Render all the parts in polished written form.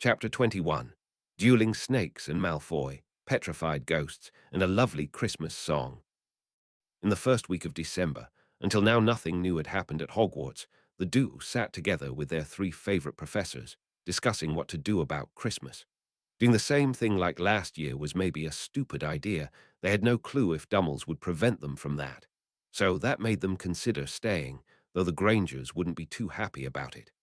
Chapter 21. Dueling Snakes and Malfoy, Petrified Ghosts, and a Lovely Christmas Song. In the first week of December, until now nothing new had happened at Hogwarts, the duo sat together with their three favorite professors, discussing what to do about Christmas. Doing the same thing like last year was maybe a stupid idea. They had no clue if Dummels would prevent them from that. So that made them consider staying, though the Grangers wouldn't be too happy about it.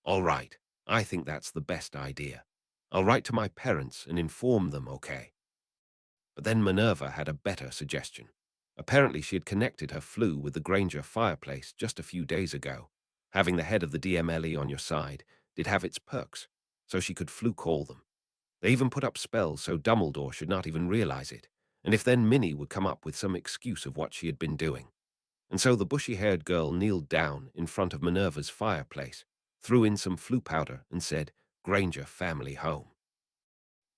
All right, I think that's the best idea. I'll write to my parents and inform them, okay? But then Minerva had a better suggestion. Apparently she had connected her flu with the Granger fireplace just a few days ago. Having the head of the DMLE on your side did have its perks, so she could flu call them. They even put up spells so Dumbledore should not even realize it, and if then Minnie would come up with some excuse of what she had been doing. And so the bushy-haired girl kneeled down in front of Minerva's fireplace, threw in some flu powder, and said, "Granger family home."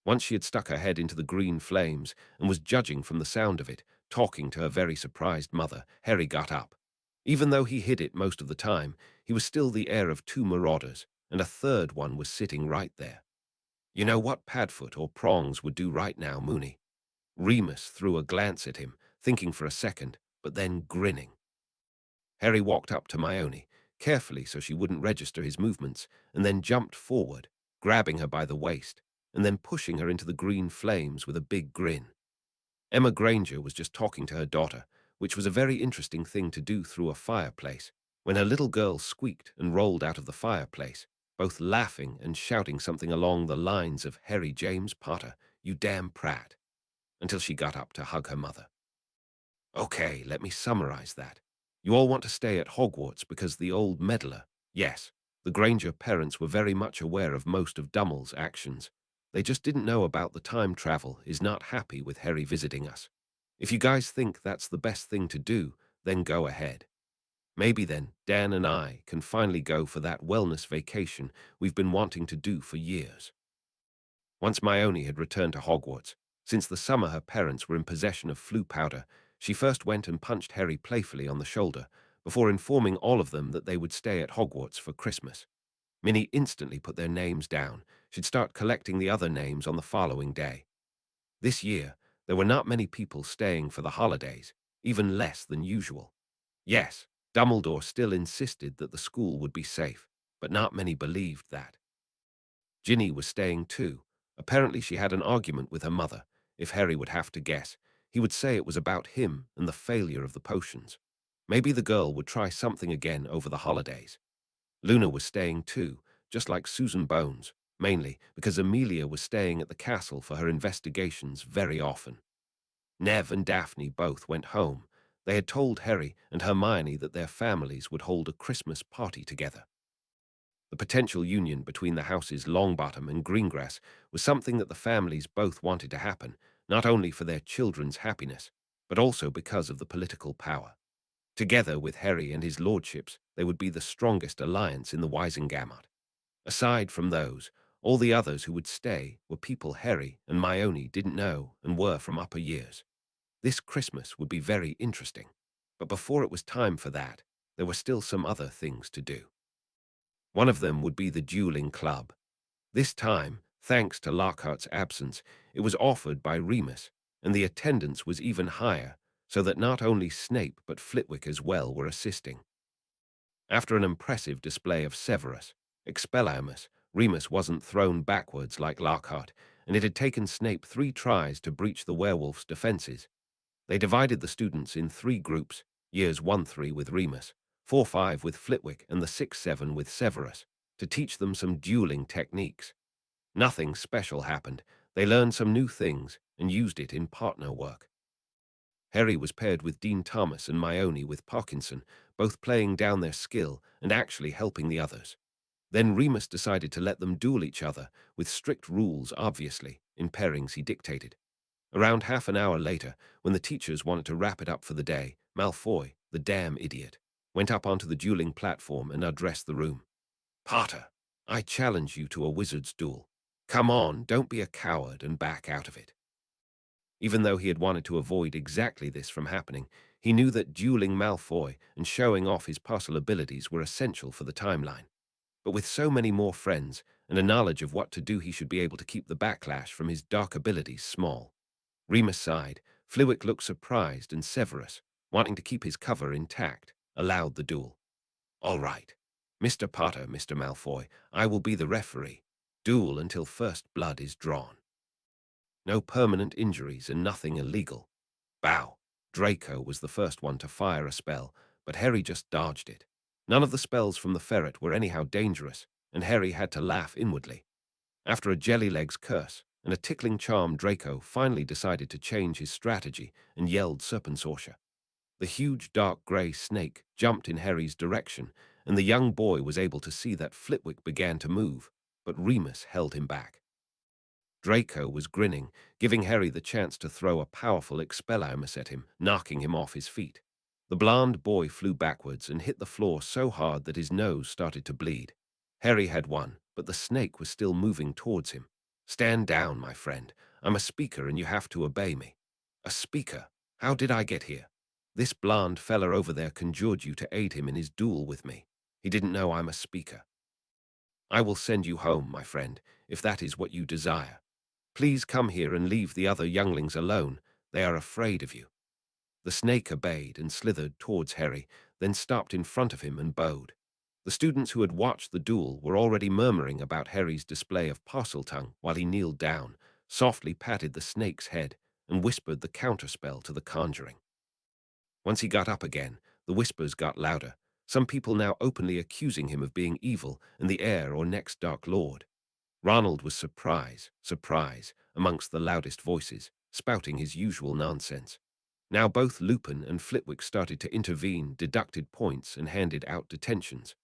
Once she had stuck her head into the green flames and was judging from the sound of it, talking to her very surprised mother, Harry got up. Even though he hid it most of the time, he was still the heir of two marauders, and a third one was sitting right there. You know what Padfoot or Prongs would do right now, Moony? Remus threw a glance at him, thinking for a second, but then grinning. Harry walked up to Hermione, carefully so she wouldn't register his movements, and then jumped forward, grabbing her by the waist, and then pushing her into the green flames with a big grin. Emma Granger was just talking to her daughter, which was a very interesting thing to do through a fireplace, when her little girl squeaked and rolled out of the fireplace, both laughing and shouting something along the lines of "Harry James Potter, you damn prat," until she got up to hug her mother. Okay, let me summarize that. You all want to stay at Hogwarts because the old meddler, yes, the Granger parents were very much aware of most of Dummel's actions. They just didn't know about the time travel, is not happy with Harry visiting us. If you guys think that's the best thing to do, then go ahead. Maybe then Dan and I can finally go for that wellness vacation we've been wanting to do for years. Once Hermione had returned to Hogwarts, since the summer her parents were in possession of flu powder, she first went and punched Harry playfully on the shoulder, before informing all of them that they would stay at Hogwarts for Christmas. Minnie instantly put their names down. She'd start collecting the other names on the following day. This year, there were not many people staying for the holidays, even less than usual. Yes, Dumbledore still insisted that the school would be safe, but not many believed that. Ginny was staying too. Apparently she had an argument with her mother. If Harry would have to guess, he would say it was about him and the failure of the potions. Maybe the girl would try something again over the holidays. Luna was staying too, just like Susan Bones, mainly because Amelia was staying at the castle for her investigations very often. Nev and Daphne both went home. They had told Harry and Hermione that their families would hold a Christmas party together. The potential union between the houses Longbottom and Greengrass was something that the families both wanted to happen, not only for their children's happiness, but also because of the political power. Together with Harry and his lordships, they would be the strongest alliance in the Wisengamot. Aside from those, all the others who would stay were people Harry and Hermione didn't know and were from upper years. This Christmas would be very interesting, but before it was time for that, there were still some other things to do. One of them would be the dueling club. This time, thanks to Lockhart's absence, it was offered by Remus, and the attendance was even higher, so that not only Snape but Flitwick as well were assisting. After an impressive display of Severus, Expelliarmus, Remus wasn't thrown backwards like Lockhart, and it had taken Snape 3 tries to breach the werewolf's defenses. They divided the students in 3 groups, years 1-3 with Remus, 4-5 with Flitwick, and the 6-7 with Severus, to teach them some dueling techniques. Nothing special happened. They learned some new things and used it in partner work. Harry was paired with Dean Thomas and Hermione with Parkinson, both playing down their skill and actually helping the others. Then Remus decided to let them duel each other, with strict rules obviously, in pairings he dictated. Around half an hour later, when the teachers wanted to wrap it up for the day, Malfoy, the damn idiot, went up onto the dueling platform and addressed the room. "Potter, I challenge you to a wizard's duel. Come on, don't be a coward and back out of it." Even though he had wanted to avoid exactly this from happening, he knew that dueling Malfoy and showing off his parcel abilities were essential for the timeline. But with so many more friends, and a knowledge of what to do he should be able to keep the backlash from his dark abilities small. Remus sighed. Flitwick looked surprised, and Severus, wanting to keep his cover intact, allowed the duel. "All right. Mr. Potter, Mr. Malfoy, I will be the referee. Duel until first blood is drawn. No permanent injuries and nothing illegal." Bow. Draco was the first one to fire a spell, but Harry just dodged it. None of the spells from the ferret were anyhow dangerous, and Harry had to laugh inwardly. After a Jellylegs curse and a tickling charm, Draco finally decided to change his strategy and yelled Serpensortia. The huge dark grey snake jumped in Harry's direction, and the young boy was able to see that Flitwick began to move, but Remus held him back. Draco was grinning, giving Harry the chance to throw a powerful Expelliarmus at him, knocking him off his feet. The blond boy flew backwards and hit the floor so hard that his nose started to bleed. Harry had won, but the snake was still moving towards him. "Stand down, my friend. I'm a speaker and you have to obey me." "A speaker? How did I get here?" "This blond fella over there conjured you to aid him in his duel with me. He didn't know I'm a speaker." "I will send you home, my friend, if that is what you desire. Please come here and leave the other younglings alone. They are afraid of you." The snake obeyed and slithered towards Harry, then stopped in front of him and bowed. The students who had watched the duel were already murmuring about Harry's display of parseltongue while he kneeled down, softly patted the snake's head, and whispered the counterspell to the conjuring. Once he got up again, the whispers got louder, some people now openly accusing him of being evil and the heir or next Dark Lord. Ronald was surprise, amongst the loudest voices, spouting his usual nonsense. Now both Lupin and Flitwick started to intervene, deducted points, and handed out detentions.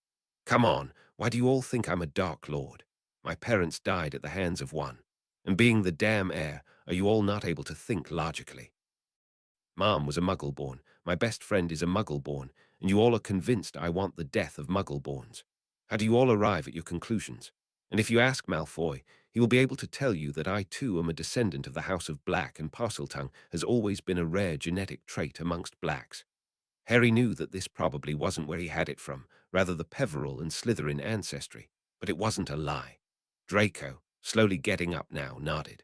"Come on, why do you all think I'm a Dark Lord? My parents died at the hands of one. And being the damn heir, are you all not able to think logically? Mom was a Muggle-born, my best friend is a Muggle-born, and you all are convinced I want the death of Muggle-borns. How do you all arrive at your conclusions? And if you ask Malfoy, he will be able to tell you that I too am a descendant of the House of Black, and Parseltongue has always been a rare genetic trait amongst blacks." Harry knew that this probably wasn't where he had it from, rather the Peverell and Slytherin ancestry, but it wasn't a lie. Draco, slowly getting up now, nodded.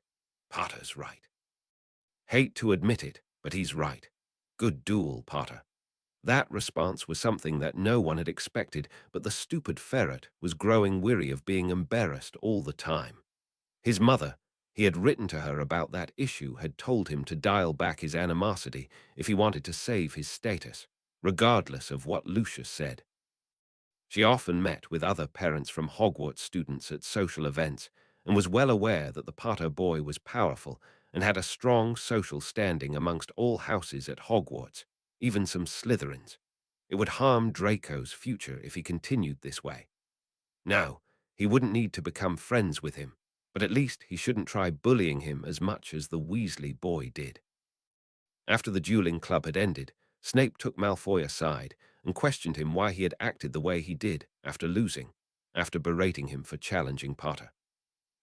"Potter's right. Hate to admit it, but he's right. Good duel, Potter." That response was something that no one had expected, but the stupid ferret was growing weary of being embarrassed all the time. His mother, he had written to her about that issue, had told him to dial back his animosity if he wanted to save his status, regardless of what Lucius said. She often met with other parents from Hogwarts students at social events and was well aware that the Potter boy was powerful and had a strong social standing amongst all houses at Hogwarts, even some Slytherins. It would harm Draco's future if he continued this way. No, he wouldn't need to become friends with him, but at least he shouldn't try bullying him as much as the Weasley boy did. After the dueling club had ended, Snape took Malfoy aside and questioned him why he had acted the way he did after losing, after berating him for challenging Potter.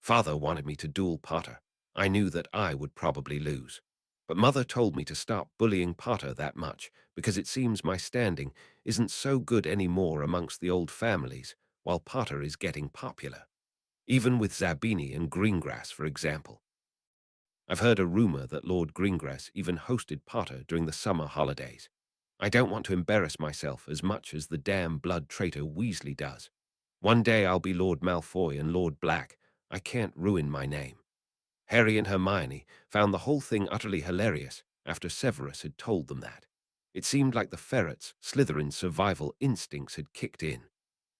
"Father wanted me to duel Potter. I knew that I would probably lose. But Mother told me to stop bullying Potter that much because it seems my standing isn't so good anymore amongst the old families while Potter is getting popular. Even with Zabini and Greengrass, for example. I've heard a rumor that Lord Greengrass even hosted Potter during the summer holidays. I don't want to embarrass myself as much as the damn blood traitor Weasley does. One day I'll be Lord Malfoy and Lord Black. I can't ruin my name." Harry and Hermione found the whole thing utterly hilarious after Severus had told them that. It seemed like the ferret's Slytherin's survival instincts had kicked in.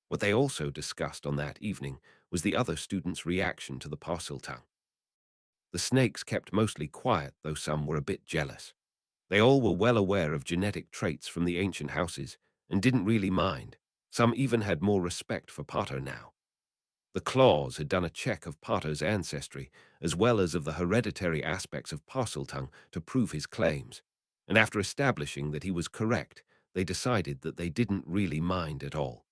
What they also discussed on that evening was the other students' reaction to the Parseltongue. The snakes kept mostly quiet, though some were a bit jealous. They all were well aware of genetic traits from the ancient houses and didn't really mind. Some even had more respect for Potter now. The Claws had done a check of Potter's ancestry, as well as of the hereditary aspects of Parseltongue to prove his claims, and after establishing that he was correct, they decided that they didn't really mind at all.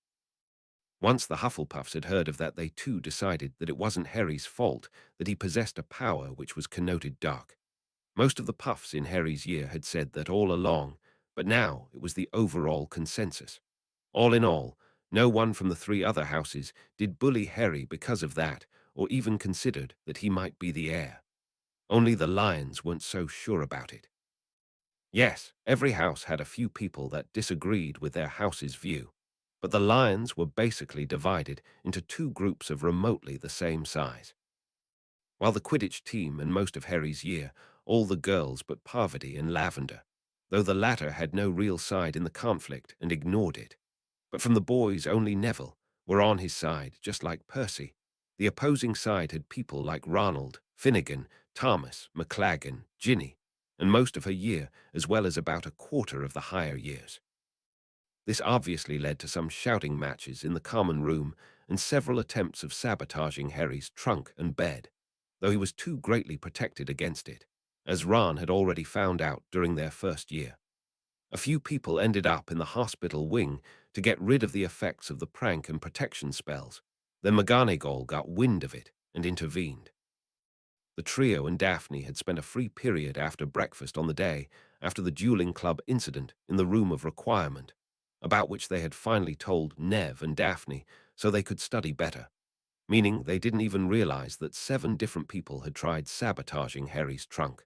Once the Hufflepuffs had heard of that, they too decided that it wasn't Harry's fault that he possessed a power which was connoted dark. Most of the Puffs in Harry's year had said that all along, but now it was the overall consensus. All in all, No one from the three other houses did bully Harry because of that, or even considered that he might be the heir. Only the Lions weren't so sure about it. Yes, every house had a few people that disagreed with their house's view, but the Lions were basically divided into two groups of remotely the same size. While the Quidditch team and most of Harry's year, all the girls but Parvati and Lavender, though the latter had no real side in the conflict and ignored it. But from the boys only Neville were on his side, just like Percy. The opposing side had people like Ronald, Finnegan, Thomas, McLaggen, Ginny, and most of her year, as well as about a quarter of the higher years. This obviously led to some shouting matches in the common room and several attempts of sabotaging Harry's trunk and bed, though he was too greatly protected against it, as Ron had already found out during their first year. A few people ended up in the hospital wing to get rid of the effects of the prank and protection spells. Then McGonagall got wind of it and intervened. The trio and Daphne had spent a free period after breakfast on the day after the dueling club incident in the room of requirement, about which they had finally told Nev and Daphne so they could study better, meaning they didn't even realize that 7 different people had tried sabotaging Harry's trunk.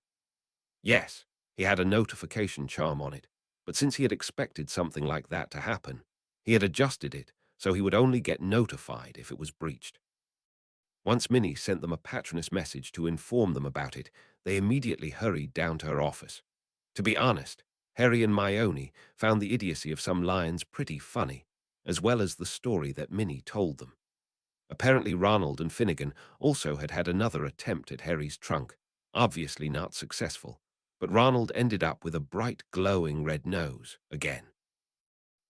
Yes, he had a notification charm on it, but since he had expected something like that to happen, he had adjusted it so he would only get notified if it was breached. Once Minnie sent them a patroness message to inform them about it, they immediately hurried down to her office. To be honest, Harry and Hermione found the idiocy of some lions pretty funny, as well as the story that Minnie told them. Apparently Ronald and Finnegan also had had another attempt at Harry's trunk, obviously not successful, but Ronald ended up with a bright glowing red nose again.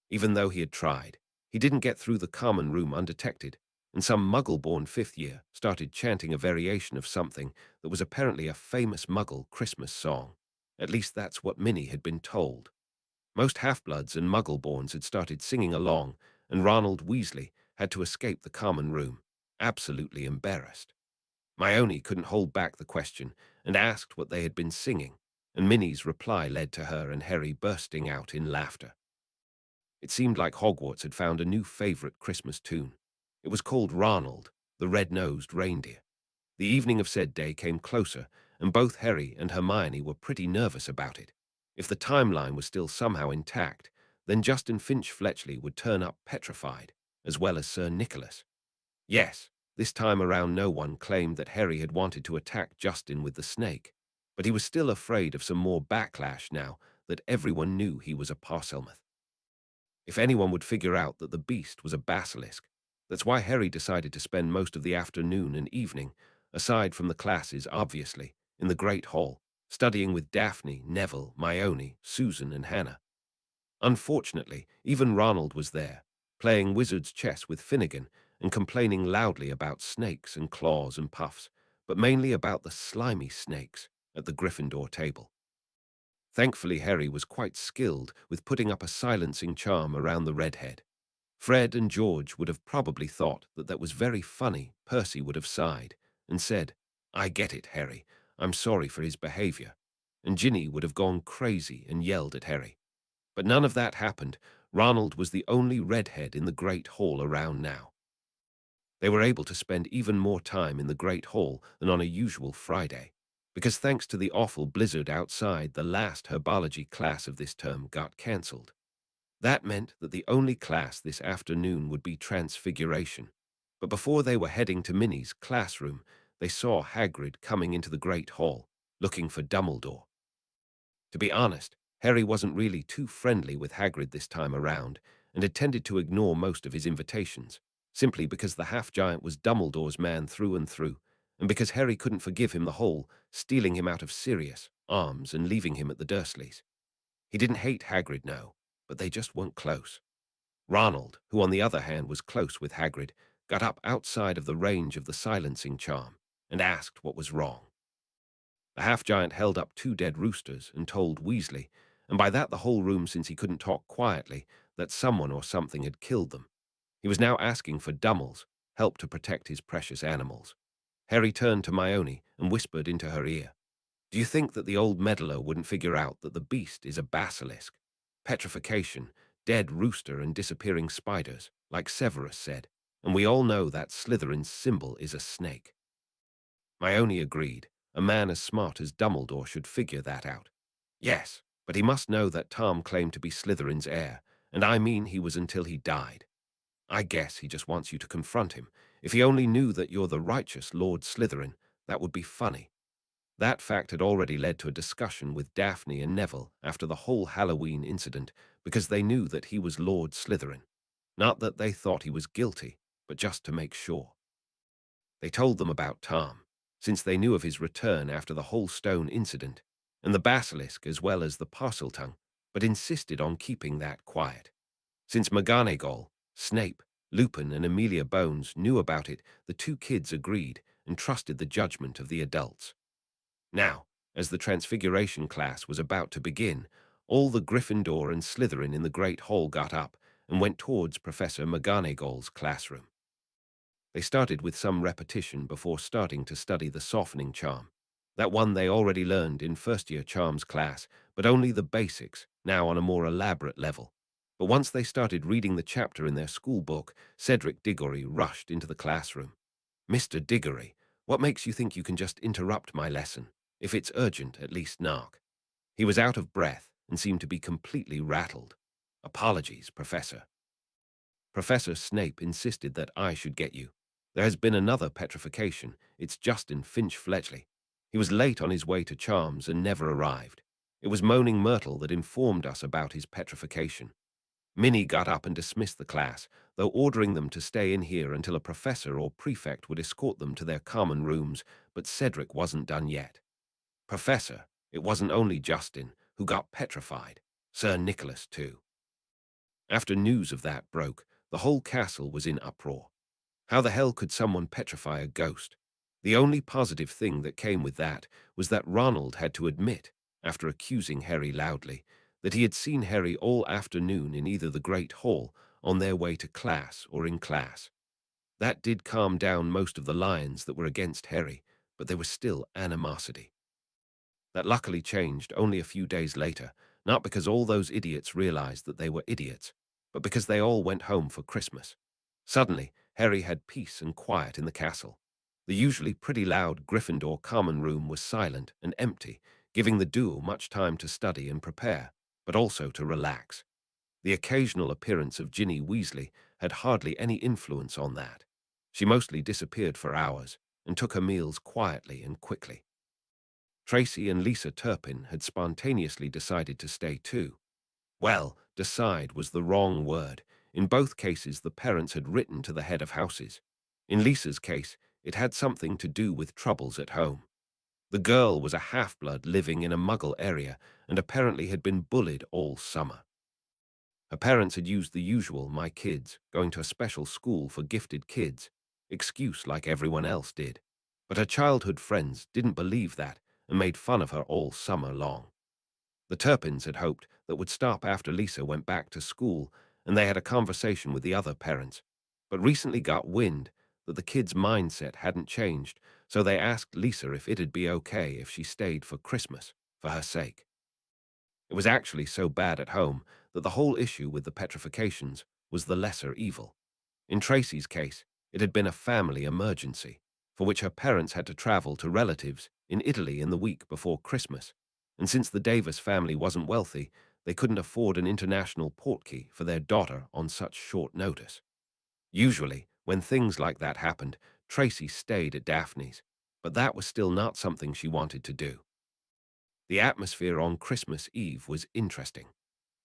Even though he had tried, he didn't get through the common room undetected, and some muggle-born fifth year started chanting a variation of something that was apparently a famous muggle Christmas song. At least that's what Minnie had been told. Most half-bloods and muggle-borns had started singing along, and Ronald Weasley had to escape the common room, absolutely embarrassed. Hermione couldn't hold back the question and asked what they had been singing, and Minnie's reply led to her and Harry bursting out in laughter. It seemed like Hogwarts had found a new favorite Christmas tune. It was called Ronald, the Red-Nosed Reindeer. The evening of said day came closer, and both Harry and Hermione were pretty nervous about it. If the timeline was still somehow intact, then Justin Finch-Fletchley would turn up petrified, as well as Sir Nicholas. Yes, this time around no one claimed that Harry had wanted to attack Justin with the snake, but he was still afraid of some more backlash now that everyone knew he was a Parselmouth. If anyone would figure out that the beast was a basilisk, that's why Harry decided to spend most of the afternoon and evening, aside from the classes obviously, in the Great Hall, studying with Daphne, Neville, Hermione, Susan and Hannah. Unfortunately, even Ronald was there, playing wizard's chess with Finnegan and complaining loudly about snakes and claws and puffs, but mainly about the slimy snakes at the Gryffindor table. Thankfully, Harry was quite skilled with putting up a silencing charm around the redhead. Fred and George would have probably thought that that was very funny. Percy would have sighed and said, "I get it, Harry. I'm sorry for his behavior." And Ginny would have gone crazy and yelled at Harry. But none of that happened. Ronald was the only redhead in the Great Hall around now. They were able to spend even more time in the Great Hall than on a usual Friday, because thanks to the awful blizzard outside, the last herbology class of this term got cancelled. That meant that the only class this afternoon would be Transfiguration. But before they were heading to Minnie's classroom, they saw Hagrid coming into the Great Hall, looking for Dumbledore. To be honest, Harry wasn't really too friendly with Hagrid this time around, and had tended to ignore most of his invitations, simply because the half-giant was Dumbledore's man through and through, and because Harry couldn't forgive him the whole stealing him out of Sirius arms and leaving him at the Dursleys. He didn't hate Hagrid, no, but they just weren't close. Ronald, who on the other hand was close with Hagrid, got up outside of the range of the silencing charm and asked what was wrong. The half-giant held up 2 dead roosters and told Weasley, and by that the whole room, since he couldn't talk quietly, that someone or something had killed them. He was now asking for Dummels, help to protect his precious animals. Harry turned to Hermione and whispered into her ear, "Do you think that the old meddler wouldn't figure out that the beast is a basilisk? Petrification, dead rooster and disappearing spiders. like Severus said, and we all know that Slytherin's symbol is a snake. Hermione agreed. A man as smart as Dumbledore should figure that out. Yes, but he must know that Tom claimed to be Slytherin's heir, and I mean he was until he died. I guess he just wants you to confront him. If he only knew that you're the righteous Lord Slytherin, that would be funny. That fact had already led to a discussion with Daphne and Neville after the whole Halloween incident, because they knew that he was Lord Slytherin. Not that they thought he was guilty, but just to make sure. They told them about Tom, since they knew of his return after the whole stone incident, and the basilisk as well as the parseltongue, but insisted on keeping that quiet. Since McGonagall, Snape, Lupin, and Amelia Bones knew about it, the two kids agreed and trusted the judgment of the adults. Now, as the Transfiguration class was about to begin, all the Gryffindor and Slytherin in the Great Hall got up and went towards Professor McGonagall's classroom. They started with some repetition before starting to study the softening charm, that one they already learned in first-year charms class, but only the basics, now on a more elaborate level. But once they started reading the chapter in their school book, Cedric Diggory rushed into the classroom. "Mr. Diggory, what makes you think you can just interrupt my lesson? If it's urgent, at least knock." He was out of breath and seemed to be completely rattled. "Apologies, Professor." Professor Snape insisted that I should get you. There has been another petrification. It's Justin Finch-Fletchley. He was late on his way to Charms and never arrived. It was Moaning Myrtle that informed us about his petrification. Minnie got up and dismissed the class, though ordering them to stay in here until a professor or prefect would escort them to their common rooms, but Cedric wasn't done yet. "Professor, it wasn't only Justin who got petrified. Sir Nicholas, too." After news of that broke, the whole castle was in uproar. How the hell could someone petrify a ghost? The only positive thing that came with that was that Ronald had to admit, after accusing Harry loudly, that he had seen Harry all afternoon in either the Great Hall, on their way to class, or in class. That did calm down most of the lions that were against Harry, but there was still animosity. That luckily changed only a few days later, not because all those idiots realized that they were idiots, but because they all went home for Christmas. Suddenly, Harry had peace and quiet in the castle. The usually pretty loud Gryffindor common room was silent and empty, giving the duo much time to study and prepare, but also to relax. The occasional appearance of Ginny Weasley had hardly any influence on that. She mostly disappeared for hours and took her meals quietly and quickly. Tracy and Lisa Turpin had spontaneously decided to stay too. Well, decide was the wrong word. In both cases, the parents had written to the head of houses. In Lisa's case, it had something to do with troubles at home. The girl was a half-blood living in a Muggle area and apparently had been bullied all summer. Her parents had used the usual "my kids, going to a special school for gifted kids" excuse like everyone else did. But her childhood friends didn't believe that and made fun of her all summer long. The Turpins had hoped that would stop after Lisa went back to school, and they had a conversation with the other parents, but recently got wind that the kids' mindset hadn't changed, so they asked Lisa if it'd be okay if she stayed for Christmas, for her sake. It was actually so bad at home that the whole issue with the petrifications was the lesser evil. In Tracy's case, it had been a family emergency, for which her parents had to travel to relatives in Italy in the week before Christmas, and since the Davis family wasn't wealthy, they couldn't afford an international portkey for their daughter on such short notice. Usually, when things like that happened, Tracy stayed at Daphne's, but that was still not something she wanted to do. The atmosphere on Christmas Eve was interesting.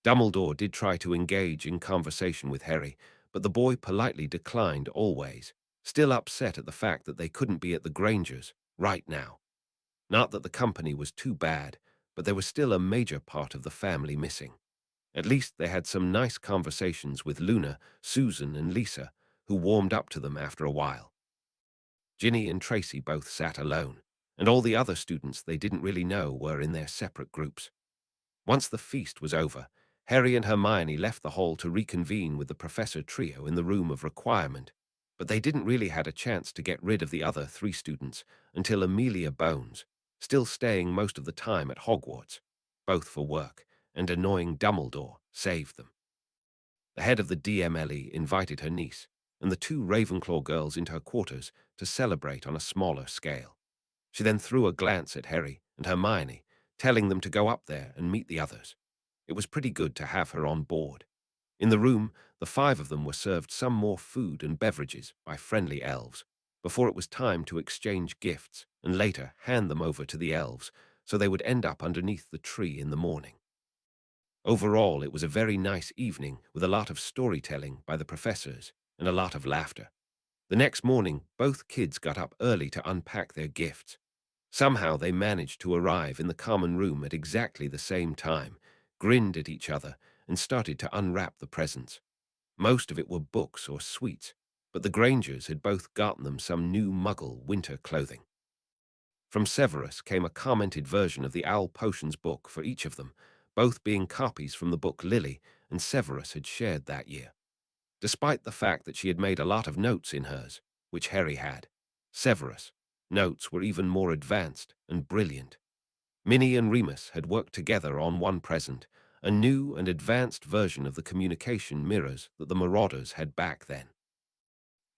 Dumbledore did try to engage in conversation with Harry, but the boy politely declined always, still upset at the fact that they couldn't be at the Grangers right now. Not that the company was too bad, but there was still a major part of the family missing. At least they had some nice conversations with Luna, Susan, and Lisa, who warmed up to them after a while. Ginny and Tracy both sat alone, and all the other students they didn't really know were in their separate groups. Once the feast was over, Harry and Hermione left the hall to reconvene with the professor trio in the room of requirement, but they didn't really had a chance to get rid of the other three students until Amelia Bones, still staying most of the time at Hogwarts, both for work, and annoying Dumbledore, saved them. The head of the DMLE invited her niece and the two Ravenclaw girls into her quarters to celebrate on a smaller scale. She then threw a glance at Harry and Hermione, telling them to go up there and meet the others. It was pretty good to have her on board. In the room, the five of them were served some more food and beverages by friendly elves, before it was time to exchange gifts and later hand them over to the elves so they would end up underneath the tree in the morning. Overall, it was a very nice evening with a lot of storytelling by the professors and a lot of laughter. The next morning, both kids got up early to unpack their gifts. Somehow they managed to arrive in the common room at exactly the same time, grinned at each other, and started to unwrap the presents. Most of it were books or sweets, but the Grangers had both gotten them some new Muggle winter clothing. From Severus came a commented version of the Owl Potions book for each of them, both being copies from the book Lily and Severus had shared that year. Despite the fact that she had made a lot of notes in hers, which Harry had, Severus' notes were even more advanced and brilliant. Minnie and Remus had worked together on one present, a new and advanced version of the communication mirrors that the Marauders had back then.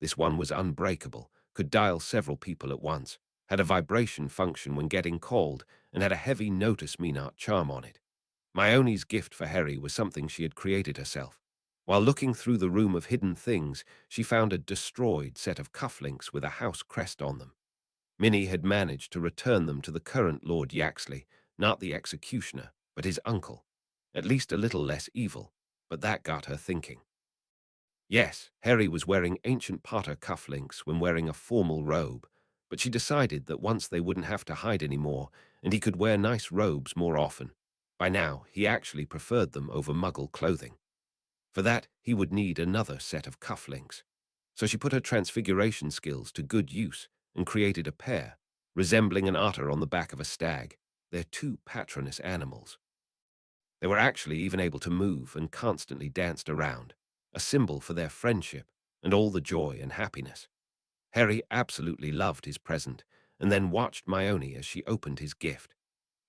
This one was unbreakable, could dial several people at once, had a vibration function when getting called, and had a heavy notice me not charm on it. Mione's gift for Harry was something she had created herself. While looking through the room of hidden things, she found a destroyed set of cufflinks with a house crest on them. Minnie had managed to return them to the current Lord Yaxley, not the executioner, but his uncle. At least a little less evil, but that got her thinking. Yes, Harry was wearing ancient Potter cufflinks when wearing a formal robe, but she decided that once they wouldn't have to hide anymore, and he could wear nice robes more often. By now, he actually preferred them over Muggle clothing. For that, he would need another set of cufflinks. So she put her transfiguration skills to good use and created a pair, resembling an otter on the back of a stag, their two patroness animals. They were actually even able to move and constantly danced around, a symbol for their friendship and all the joy and happiness. Harry absolutely loved his present, and then watched Mione as she opened his gift.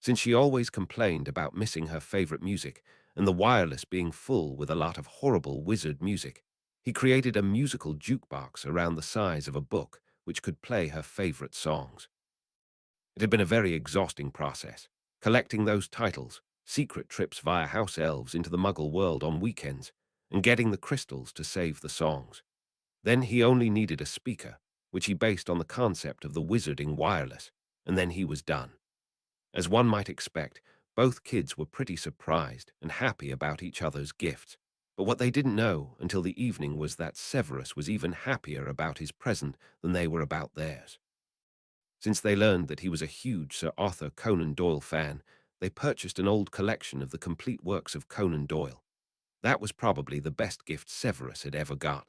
Since she always complained about missing her favorite music and the wireless being full with a lot of horrible wizard music, he created a musical jukebox around the size of a book which could play her favorite songs. It had been a very exhausting process, collecting those titles, secret trips via house elves into the Muggle world on weekends, and getting the crystals to save the songs. Then he only needed a speaker, which he based on the concept of the wizarding wireless, and then he was done. As one might expect, both kids were pretty surprised and happy about each other's gifts, but what they didn't know until the evening was that Severus was even happier about his present than they were about theirs. Since they learned that he was a huge Sir Arthur Conan Doyle fan, they purchased an old collection of the complete works of Conan Doyle. That was probably the best gift Severus had ever got.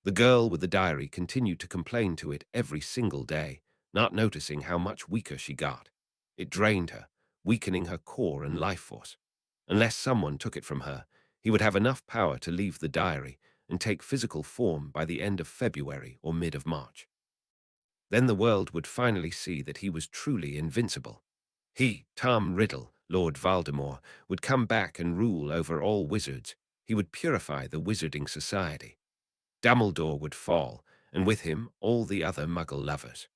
The girl with the diary continued to complain to it every single day, not noticing how much weaker she got. It drained her, weakening her core and life force. Unless someone took it from her, he would have enough power to leave the diary and take physical form by the end of February or mid of March. Then the world would finally see that he was truly invincible. He, Tom Riddle, Lord Voldemort, would come back and rule over all wizards. He would purify the wizarding society. Dumbledore would fall, and with him all the other Muggle lovers.